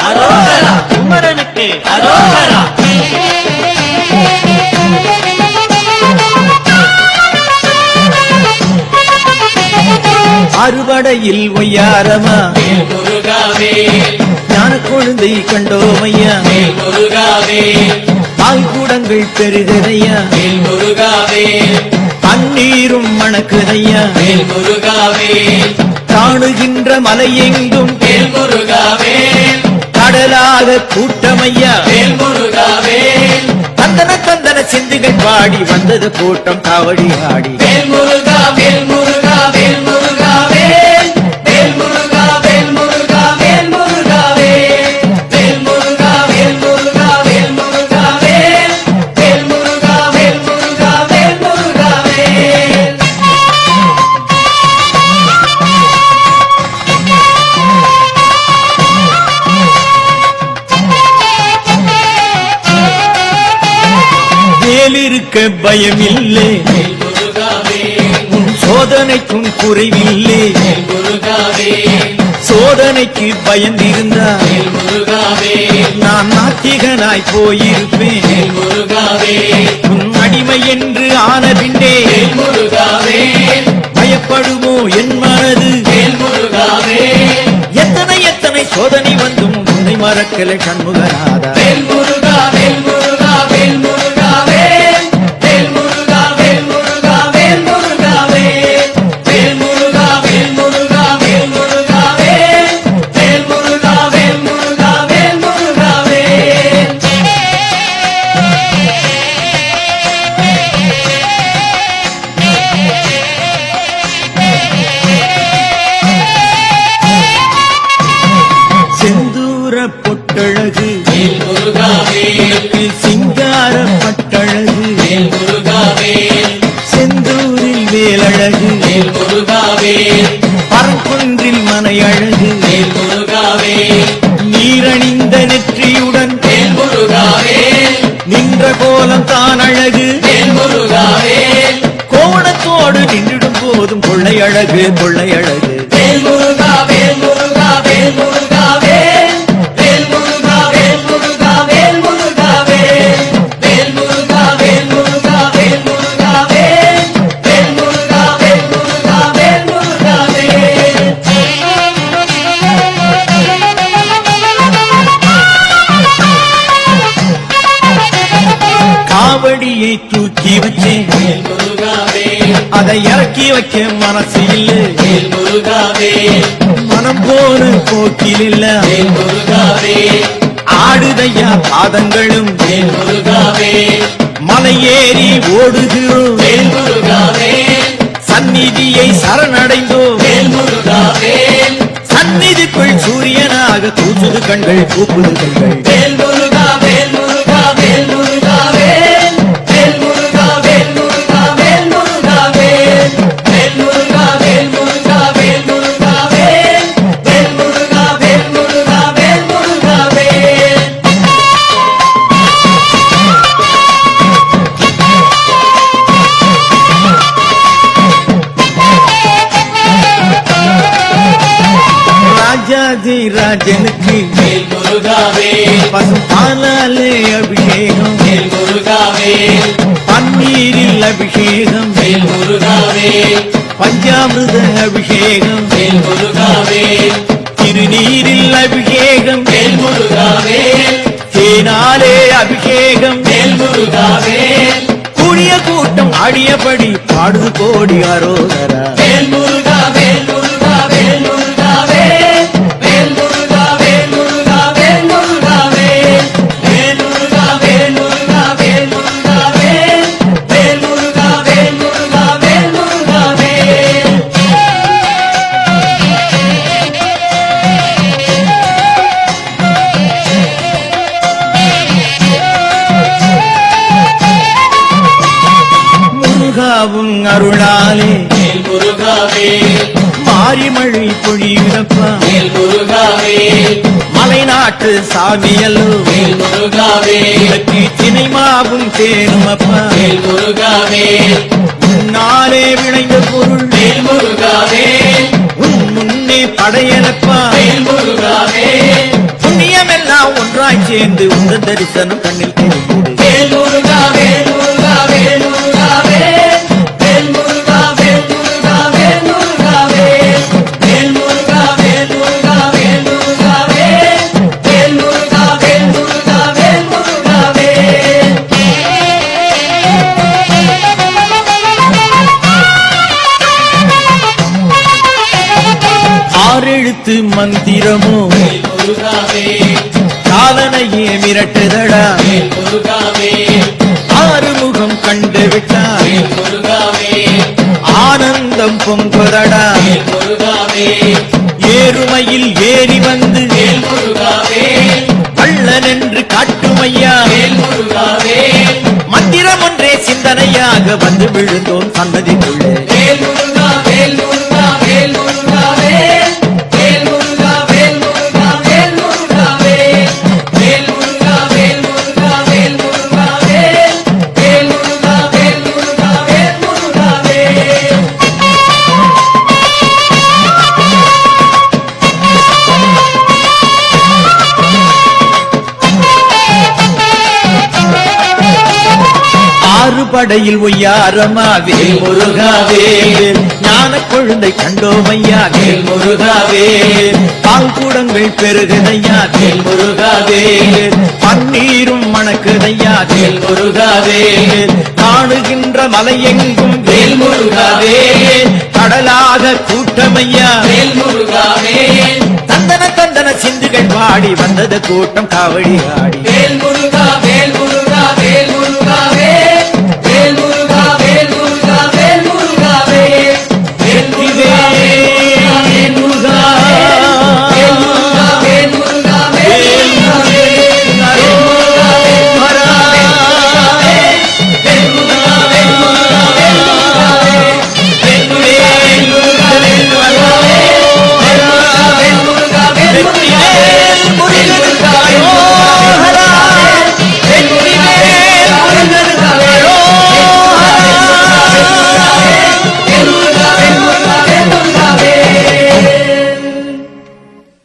அரோகரா, குமரனுக்கு அரோகரா. அறுபடையில் ஒய்யாரமா முருகாவே, ஞான கொழுந்தை கண்டோமையா முருகாவே, ஆய்கூடங்கள் பெருகதையா முருகாவே, தண்ணீரும் மணக்குதையா முருகாவே, காணுகின்ற மலை எங்கும் முருகாவே, கடலாக கூட்டமையா முருகாவே, தந்தன தந்தன சிந்துகள் பாடி வந்தது கூட்டம் காவடி ஆடி முருகா, முருகா, முருகாவே, முருகா, முருகா, முருகாவே, முருகா, முருகா, முருகாவே, முருகா, முருகா, முருகாவே. மேலிருக்க பயமில்லை முருகாவே, உன் சோதனைக்கும் குறைவில்லை முருகாவே, சோதனைக்கு பயந்திருந்தா முருகாவே, நான் நாத்திகனாய் போயிருப்பேன் முருகாவே, உன் அடிமை என்று ஆன பின்னே முருகாவே, பயப்படுமோ என் மனது முருகாவே, எத்தனை எத்தனை சோதனை வந்தும் உன்னை மறக்கல சண்முகநாதா முருகா, முருகா, முருகாவே, முருகா, முருகா, முருகாவே, முருகா, முருகா, முருகாவே, முருகா, முருகா, முருகாவே. செந்தூர பொட்டழகு முருகாவே, சிங்கார பட்டழகு முருகாவே, செந்தூரில் வேலழகு முருகாவே, பரங்குன்றில் மனை அழகு முருகாவே, நீரணிந்த நெற்றியுடன் முருகாவே, நின்ற கோலம் தான் அழகு முருகாவே, கோணத்தோடு நின்றிடும் போதும் கொள்ளை அழகு கொள்ளை அழகு முருகா, முருகா, முருகாவே, முருகா, முருகா, முருகாவே, முருகா, முருகா, முருகாவே, முருகா, முருகா, முருகாவே. காவடியை தூக்கி வச்சேன் முருகாவே, அதை இறக்கி வைக்க மனசு இல்லை முருகாவே, மனம் போன போக்கில் இல்ல முருகாவே, ஆடுதையா பாதங்களும் முருகாவே, மலை ஏறி ஓடுகிறோம் முருகாவே, சந்நிதியை சரணடைந்தோ முருகாவே, சந்நிதிக்குள் சூரியனாக கூசுது கண்கள் கூப்புது கண்கள் முருகா, முருகா, முருகாவே, முருகா, முருகா, முருகாவே, முருகா, முருகா, முருகாவே, முருகா, முருகா, முருகாவே. ராஜாதி ராஜனுக்கு முருகாவே, பசுபாலாலே அபிஷேகம் முருகாவே, பன்னீரில் அபிஷேகம் முருகாவே, பஞ்சாமிருத அபிஷேகம் முருகாவே, திருநீரில் அபிஷேகம் முருகாவே, தேனாலே அபிஷேகம் முருகாவே, கூடிய கூட்டம் ஆடியபடி பாடுது கோடி அரோகரா முருகா, முருகா, முருகாவே, முருகா, முருகா, முருகாவே, முருகா, முருகா, முருகாவே, முருகா, முருகா, முருகாவே. முருகாவும் அருளாலே முருகாவே, மாரிமழை பொழியுதப்பா முருகாவே, மலைநாட்டு சாமியல்லோ முருகாவே, சினைமாவும் தேனுமப்பா முருகாவே, முன்னாலே விளைந்த பொருள் முருகாவே, உன் முன்னே படையலப்பா முருகாவே, புண்ணியமெல்லாம் சேர்ந்து உந்த தரிசனம் கண்ணில் தெரியுது. வேல் முருகா வேல் முருகா வேல் முருகா வேல் வேல் முருகா வேல் முருகா வேல் முருகா வேல் வேல் முருகா வேல் முருகா வேல் முருகா வேல் வேல் முருகா வேல் முருகா வேல் முருகா வேல். ஆறெழுத்து மந்திரமோ வேல் முருகா வேல் காலனையே மிரட்டுதடா. வேல் முருகா வேல் ஆறுமுகம் கண்டு விட்டார் வேல் முருகா வேல் ஆனந்தம் பொங்குதடா. வேல் முருகா வேல் ஏறுமையில் ஏறி வந்து வேல் முருகா வேல் கள்ளன் என்று காட்டுமையா. வேல் முருகா வேல் மந்திரம் ஒன்றே சிந்தனையாக வந்து விழுந்தோம் சன்னதிக்குள்ளே. வேல் முருகா வேல் முருகா வேல் முருகா வேல் வேல் முருகா வேல் முருகா வேல் முருகா வேல் வேல் முருகா வேல் முருகா வேல் முருகா வேல் வேல் முருகா வேல் முருகா வேல் முருகா வேல். ஆறு படையில் ஒய்யாரமா வேல் முருகாவே. ஞான கொழுந்தை கண்டோமையா வேல் முருகாவே. பால் கூடங்கள் பெருகுதையா வேல் முருகாவே. பன்னீரும் மணக்குதையா வேல் முருகாவே. காணுகின்ற மலையெங்கும் வேல் முருகாவே. கடலாக கூட்டமையா வேல் முருகா வேல் தந்தன தந்தன சிந்துகள் பாடி வந்தது கூட்டம் காவடி ஆடி. வேல் முருகா